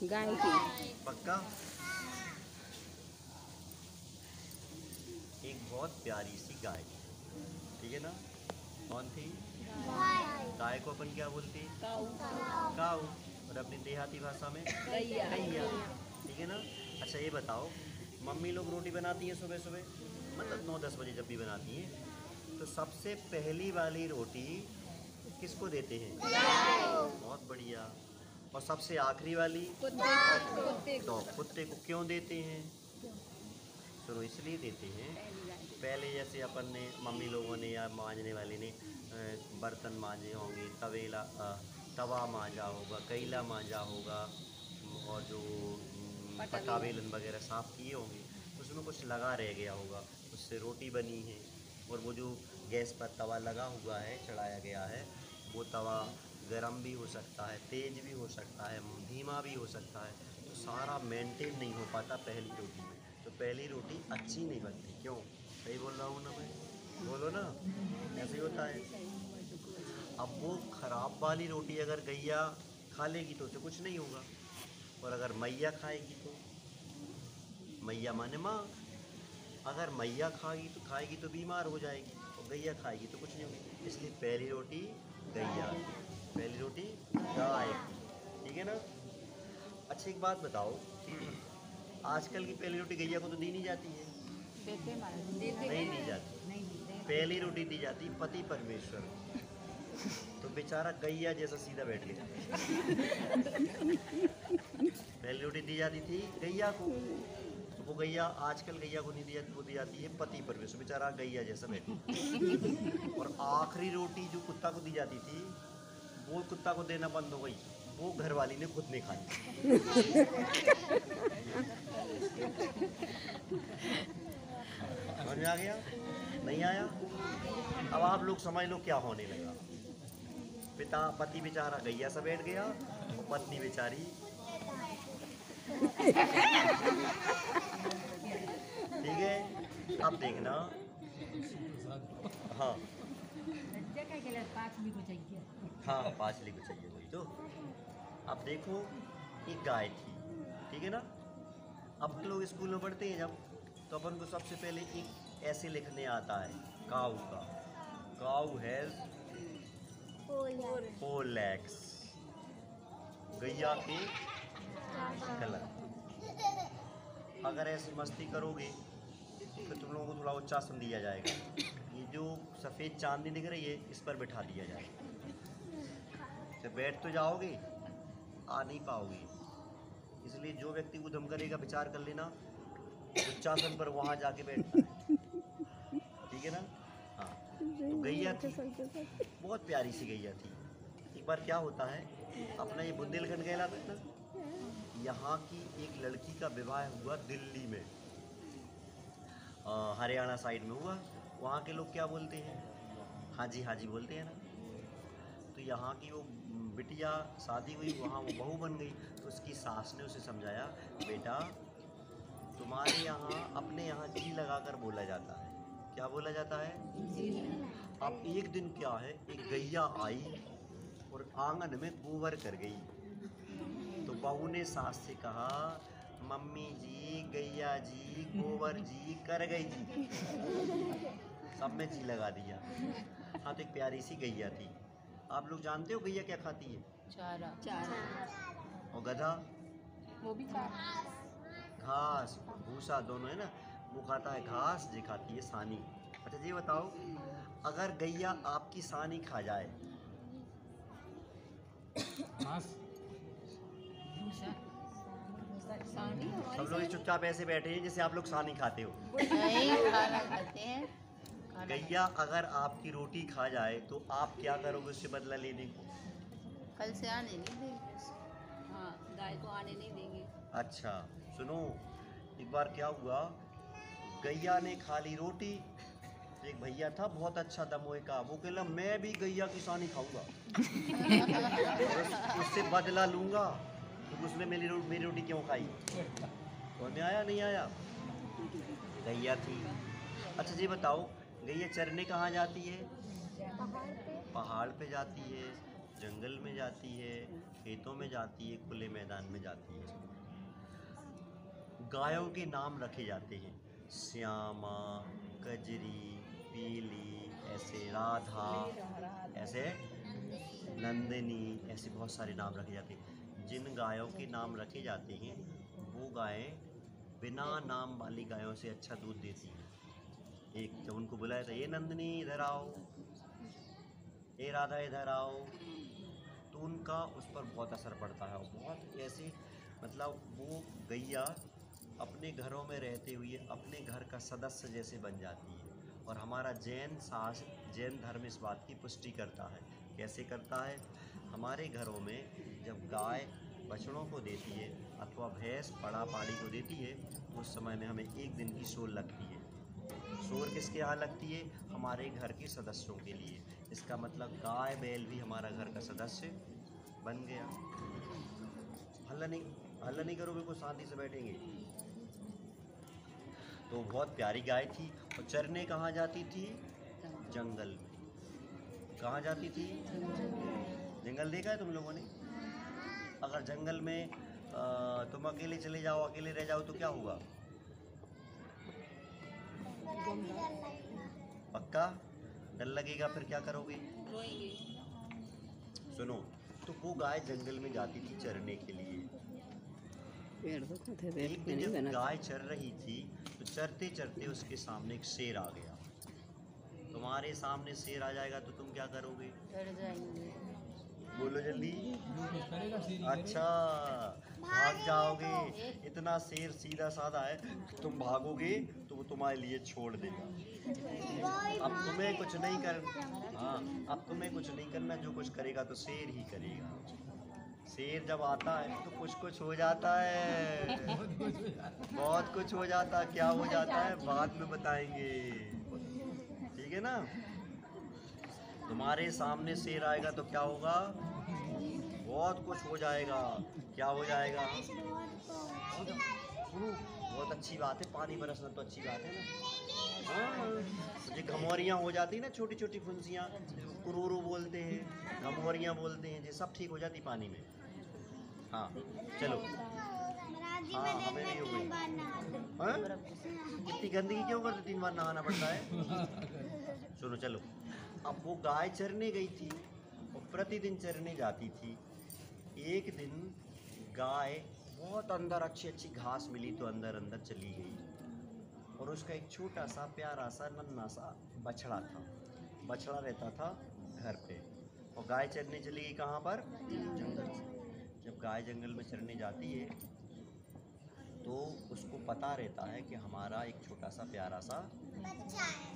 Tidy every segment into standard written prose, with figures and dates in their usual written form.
गाय की। पक्का? एक बहुत प्यारी सी गाय, ठीक है ना? कौन थी? गाय को अपन क्या बोलते हैं? काऊ। काऊ। और अपनी देहाती भाषा में गैया। गैया, ठीक है ना? अच्छा ये बताओ, मम्मी लोग रोटी बनाती हैं सुबह सुबह, मतलब 9-10 बजे जब भी बनाती हैं, तो सबसे पहली वाली रोटी किसको देते हैं? बहुत बढ़िया। और सबसे आखिरी वाली? कुत्ते तो कुत्ते को क्यों देते हैं? सुनो, इसलिए देते हैं, पहले जैसे अपन ने मम्मी लोगों ने या मांजने वाले ने बर्तन मांजे होंगे, तवा मांजा होगा, कईला मांजा होगा, और जो पटावेलन वगैरह साफ़ किए होंगे, उसमें कुछ लगा रह गया होगा, उससे रोटी बनी है। और वो जो गैस पर तवा लगा हुआ है, चढ़ाया गया है, वो तवा गर्म भी हो सकता है, तेज़ भी हो सकता है, धीमा भी हो सकता है, तो सारा मेंटेन नहीं हो पाता पहली रोटी में, तो पहली रोटी अच्छी नहीं बनती। क्यों? सही बोल रहा हूँ ना मैं? बोलो ना, ऐसे ही होता है। अब वो ख़राब वाली रोटी अगर गैया खा लेगी तो उसे कुछ नहीं होगा, और अगर मैया खाएगी तो, मैया माने माँ, अगर मैया खाएगी तो बीमार हो जाएगी, और गैया खाएगी तो कुछ नहीं होगी। इसलिए पहली रोटी गैया की, पहली रोटी गाय की, ठीक है ना? अच्छा एक बात बताओ, आजकल की पहली रोटी गैया को तो दी नहीं जाती है? नहीं दी जाती। पहली रोटी दी जाती पति परमेश्वर, तो बेचारा गैया जैसा सीधा बैठ गया। पहली रोटी दी जाती थी गैया को, तो वो गैया आजकल गैया को नहीं दी जाती, वो दी जाती है पति परमेश्वर, बेचारा गैया जैसा बैठे। और आखिरी रोटी जो कुत्ता को दी जाती थी, वो कुत्ता को देना बंद हो गई, वो घरवाली ने खुद नहीं खाई। समझ में आ गया? नहीं आया? अब आप लोग समझ लो क्या होने लगा। पति बेचारा गैया सा बैठ गया, और पत्नी बेचारी ठीक है। अब देखना, हाँ हाँ 5 को चाहिए, वही तो। अब देखो, एक गाय थी, ठीक है ना? अब लोग स्कूल में पढ़ते हैं जब, तो अपन को सबसे पहले एक ऐसे लिखने आता है काऊ का, काऊ हैज़ 4 legs, गैया के कलर। अगर ऐसी मस्ती करोगे तो फिर तुम लोगों को थोड़ा उच्चासन दिया जाएगा, ये जो सफ़ेद चांदनी दिख रही है इस पर बिठा दिया जाएगा, तो बैठ तो जाओगे, आ नहीं पाओगे। इसलिए जो व्यक्ति उद्यम करेगा, विचार कर लेना, उच्चासन पर वहाँ जाके बैठना है, ठीक है ना? हाँ, तो गैया थी, बहुत प्यारी सी गैया थी। एक बार क्या होता है, अपना ये बुंदेलखंड कहलाता है ना, यहाँ की एक लड़की का विवाह हुआ दिल्ली में, हरियाणा साइड में हुआ। वहाँ के लोग क्या बोलते हैं? हाँ जी बोलते हैं ना। तो यहाँ की वो बिटिया शादी हुई, वहाँ वो बहू बन गई, तो उसकी सास ने उसे समझाया, बेटा तुम्हारे यहाँ अपने यहाँ जी लगाकर बोला जाता है। क्या बोला जाता है? अब एक दिन क्या है, एक गैया आई और आंगन में गोबर कर गई, तो बहू ने सास से कहा, मम्मी जी, गैया जी, गोबर जी कर गई जी, सब में जी लगा दिया। हाँ, तो एक प्यारी सी गैया थी। आप लोग जानते हो गैया क्या खाती है? चारा। और गधा? वो भी चारा। घास भूसा दोनों है ना, वो खाता है घास, जी खाती है सानी। अच्छा ये बताओ, अगर गैया आपकी सानी खा जाए, सब लोग चुपचाप ऐसे बैठे हैं जैसे आप लोग सानी खाते हो। नहीं, खाना खाते हैं। गैया अगर आपकी रोटी खा जाए तो आप क्या करोगे उससे बदला लेने को? कल से आने नहीं देंगे। हाँ, गाय को आने नहीं देंगे। अच्छा सुनो, एक बार क्या हुआ, गैया ने खा ली रोटी, एक भैया था बहुत अच्छा दमोए का, वो कहला मैं भी गैया की सानी खाऊंगा, उससे बदला लूंगा, तो उसने मेरी रोटी क्यों खाई? समझ में आया? नहीं आया? गैया थी। अच्छा ये बताओ, गैया चरने कहाँ जाती है? पहाड़ पे जाती है। जंगल में जाती है, खेतों में जाती है, खुले मैदान में जाती है। गायों के नाम रखे जाते हैं, श्यामा, कजरी, पीली, ऐसे राधा, ऐसे नंदिनी, ऐसे बहुत सारे नाम रखे जाते हैं। जिन गायों के नाम रखे जाते हैं वो गायें बिना नाम वाली गायों से अच्छा दूध देती हैं। एक जब उनको बुलाया था, ये नंदिनी इधर आओ, ये राधा इधर आओ, तो उनका उस पर बहुत असर पड़ता है। और बहुत ऐसे मतलब वो गैया अपने घरों में रहते हुए अपने घर का सदस्य जैसे बन जाती है। और हमारा जैन धर्म इस बात की पुष्टि करता है। कैसे करता है? हमारे घरों में जब गाय बछड़ों को देती है अथवा भैंस पड़ा पाड़ी को देती है, उस समय में हमें एक दिन की सोर लगती है। सोर किसके यहाँ लगती है? हमारे घर के सदस्यों के लिए। इसका मतलब गाय बैल भी हमारा घर का सदस्य बन गया। हल्ला नहीं करोगे, को शांति से बैठेंगे। तो बहुत प्यारी गाय थी। और चरने कहाँ जाती थी? जंगल में। कहाँ जाती थी? जंगल देखा है तुम लोगों ने? अगर जंगल में तुम अकेले चले जाओ, अकेले रह जाओ तो क्या होगा? पक्का डर लगेगा। फिर क्या करोगे? सुनो, तो वो गाय जंगल में जाती थी चरने के लिए। एक दिन जब गाय चर रही थी तो चरते चरते उसके सामने एक शेर आ गया। तुम्हारे सामने शेर आ जाएगा तो तुम क्या करोगे? डर जाएंगे। बोलो जल्दी। अच्छा, भाग जाओगे। इतना शेर सीधा साधा है, तुम भागोगे तो वो तुम्हारे लिए छोड़ देगा। अब तुम्हें कुछ नहीं अब तुम्हें कुछ नहीं करना। जो कुछ करेगा तो शेर ही करेगा। शेर जब आता है तो कुछ हो जाता है, बहुत कुछ हो जाता है। क्या हो जाता है बाद में बताएंगे, ठीक है ना? तुम्हारे सामने शेर आएगा तो क्या होगा? बहुत कुछ हो जाएगा। क्या हो जाएगा? बहुत अच्छी बात है, पानी बरसना तो अच्छी बात है ना। हाँ, जो घमौरियाँ हो जाती है ना, छोटी छोटी फुंसियाँ, कुरूरू बोलते हैं, घमौरियाँ बोलते हैं, ये सब ठीक हो जाती पानी में। हाँ चलो। हाँ हमें नहीं हो गई। हाँ इतनी गंदगी क्यों करते? 3 बार नहाना पड़ता है। सुनो चलो। अब वो गाय चरने गई थी और प्रतिदिन चरने जाती थी। एक दिन गाय बहुत अंदर अच्छी घास मिली तो अंदर चली गई। और उसका एक छोटा सा प्यारा सा नन्हा सा बछड़ा था। बछड़ा रहता था घर पे। और गाय चरने चली गई कहाँ पर? जंगल से। जब गाय जंगल में चरने जाती है तो उसको पता रहता है कि हमारा एक छोटा सा प्यारा सा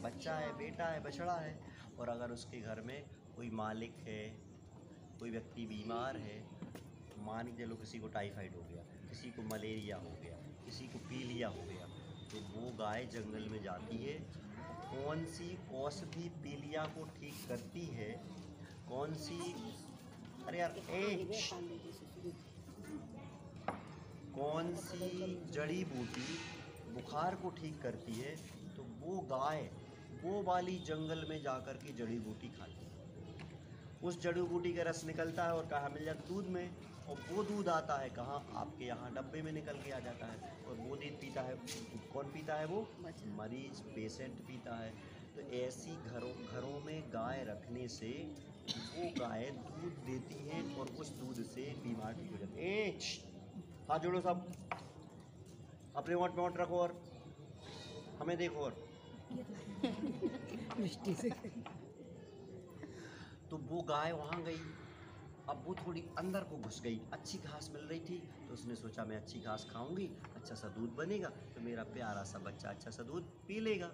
बच्चा है, बेटा है, बछड़ा है। और अगर उसके घर में कोई मालिक है, कोई व्यक्ति बीमार है, मान के चलो किसी को टाइफाइड हो गया, किसी को मलेरिया हो गया, किसी को पीलिया हो गया, तो वो गाय जंगल में जाती है। कौन सी औषधि पीलिया को ठीक करती है, कौन सी, अरे यार कौन सी जड़ी बूटी बुखार को ठीक करती है, तो वो गाय वो वाली जंगल में जाकर के जड़ी बूटी खाती है। उस जड़ी बूटी का रस निकलता है और कहाँ मिल जाता है? दूध में। और वो दूध आता है कहाँ? आपके यहाँ डब्बे में निकल के आ जाता है। और वो दूध पीता है कौन? पीता है वो मरीज, पेशेंट पीता है। तो ऐसी घरों में गाय रखने से वो गाय दूध देती है और उस दूध से बीमार ठीक हो जाती है। हाथ जोड़ो सब, अपने वोट में वोट रखो और हमें देखो। और मिष्टी से तो वो गाय वहाँ गई। अब वो थोड़ी अंदर को घुस गई। अच्छी घास मिल रही थी तो उसने सोचा मैं अच्छी घास खाऊंगी, अच्छा सा दूध बनेगा तो मेरा प्यारा सा बच्चा अच्छा सा दूध पी लेगा।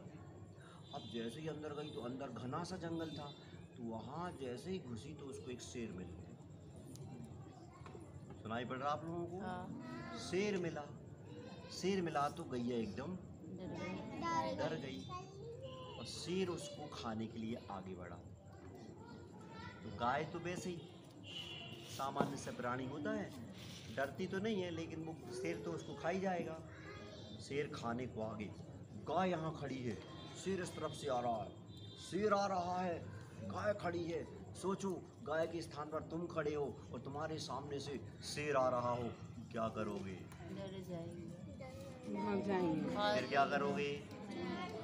अब जैसे ही अंदर गई तो अंदर घना सा जंगल था। तो वहाँ जैसे ही घुसी तो उसको एक शेर मिल गया। सुनाई पड़ रहा आप लोगों को? हाँ। शेर मिला तो गैया एकदम डर गई और शेर उसको खाने के लिए आगे बढ़ा। तो गाय तो वैसे ही सामान्य से प्राणी होता है, डरती तो नहीं है, लेकिन वो शेर तो उसको खा ही जाएगा। शेर खाने को आगे, गाय यहाँ खड़ी है, शेर इस तरफ से आ रहा है, शेर आ रहा है, गाय खड़ी है, सोचो गाय के स्थान पर तुम खड़े हो और तुम्हारे सामने से शेर आ रहा हो, क्या करोगे? डर जाएंगे, भाग जाएंगे। फिर क्या करोगे?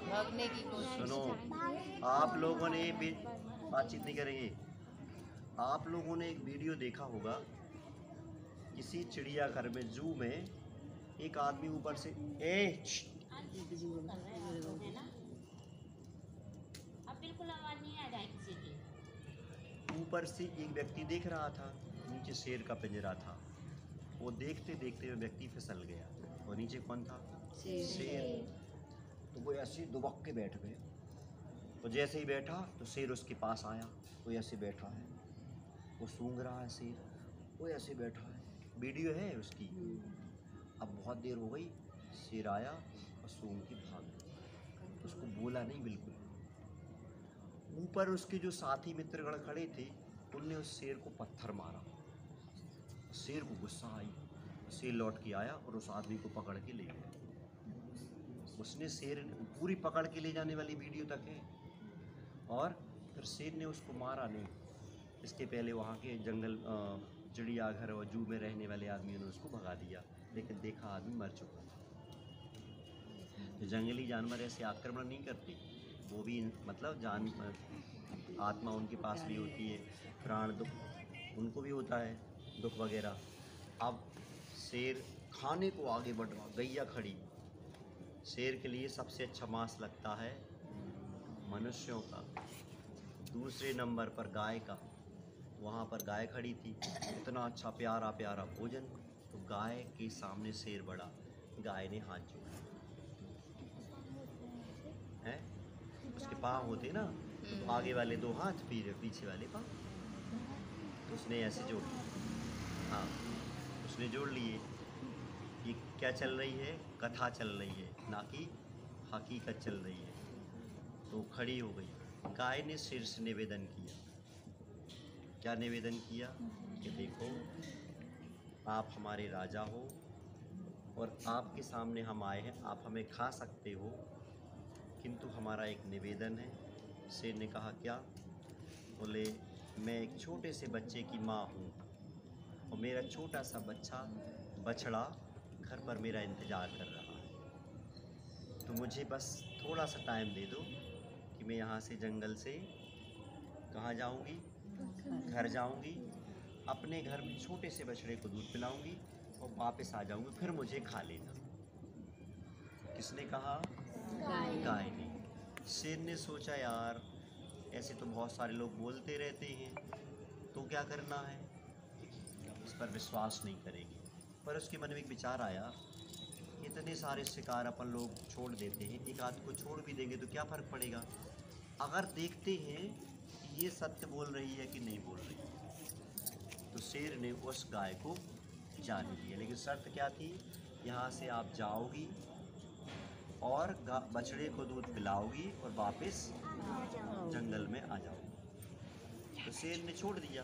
भागने की कोशिश। सुनो, आप लोगों ने भी बातचीत नहीं करेंगे। आप लोगों ने एक वीडियो देखा होगा, किसी चिड़ियाघर में, जू में, एक आदमी ऊपर से अब बिल्कुल आवाज नहीं आ रहा है किसी की। ऊपर से एक व्यक्ति देख रहा था, नीचे शेर का पिंजरा था। वो देखते देखते वो व्यक्ति फिसल गया और नीचे कौन था? शेर। तो वो ऐसे ही दुबक के बैठ गए। तो जैसे ही बैठा तो शेर उसके पास आया। वो ऐसे बैठा है, वो सूंघ रहा है शेर, वो ऐसे बैठा है, वीडियो है उसकी। अब बहुत देर हो गई, शेर आया और सूंघ के भाग गया। उसको बोला नहीं बिल्कुल। ऊपर उसके जो साथी मित्रगण खड़े थे, उनने उस शेर को पत्थर मारा। शेर को गुस्सा आई, शेर लौट के आया और उस आदमी को पकड़ के ले गया। उसने शेर पूरी पकड़ के ले जाने वाली वीडियो तक है। और फिर शेर ने उसको मारा नहीं। इसके पहले वहाँ के जंगल, चिड़ियाघर और जू में रहने वाले आदमियों ने उसको भगा दिया, लेकिन देखा आदमी मर चुका था। तो जंगली जानवर ऐसे आक्रमण नहीं करते, वो भी मतलब जान आत्मा उनके पास भी होती है, प्राण दुख उनको भी होता है, दुख वगैरह। अब शेर खाने को आगे बढ़ रहा, गैया खड़ी। शेर के लिए सबसे अच्छा मांस लगता है मनुष्यों का, दूसरे नंबर पर गाय का। वहाँ पर गाय खड़ी थी, इतना अच्छा प्यारा प्यारा भोजन। तो गाय के सामने शेर बड़ा, गाय ने हाथ जोड़ा है। उसके पाँव होते ना, तो आगे वाले 2 हाथ, पीछे वाले पाँव। तो उसने ऐसे जोड़ लिए। हाँ, उसने जोड़ लिए। ये क्या चल रही है? कथा चल रही है, ना कि हकीकत चल रही है। तो खड़ी हो गई। गाय ने शेर से निवेदन किया। क्या निवेदन किया? कि देखो, आप हमारे राजा हो और आपके सामने हम आए हैं, आप हमें खा सकते हो, किंतु हमारा एक निवेदन है। शेर ने कहा क्या? बोले, मैं एक छोटे से बच्चे की माँ हूँ और मेरा छोटा सा बछड़ा घर पर मेरा इंतज़ार कर रहा है। तो मुझे बस थोड़ा सा टाइम दे दो कि मैं यहाँ से जंगल से कहाँ जाऊँगी? घर जाऊँगी, अपने घर में छोटे से बछड़े को दूध पिलाऊँगी और वापस आ जाऊँगी, फिर मुझे खा लेना। किसने कहा? गाय ने। शेर ने सोचा, यार ऐसे तो बहुत सारे लोग बोलते रहते हैं, तो क्या करना है? इस पर विश्वास नहीं करेंगे। पर उसके मन में एक विचार आया, इतने सारे शिकार अपन लोग छोड़ देते हैं, एक आध को छोड़ भी देंगे तो क्या फ़र्क पड़ेगा? अगर देखते हैं कि ये सत्य बोल रही है कि नहीं बोल रही। तो शेर ने उस गाय को जाने दिया, लेकिन शर्त क्या थी? यहाँ से आप जाओगी और बछड़े को दूध पिलाओगी और वापस जंगल में आ जाओगी। तो शेर ने छोड़ दिया।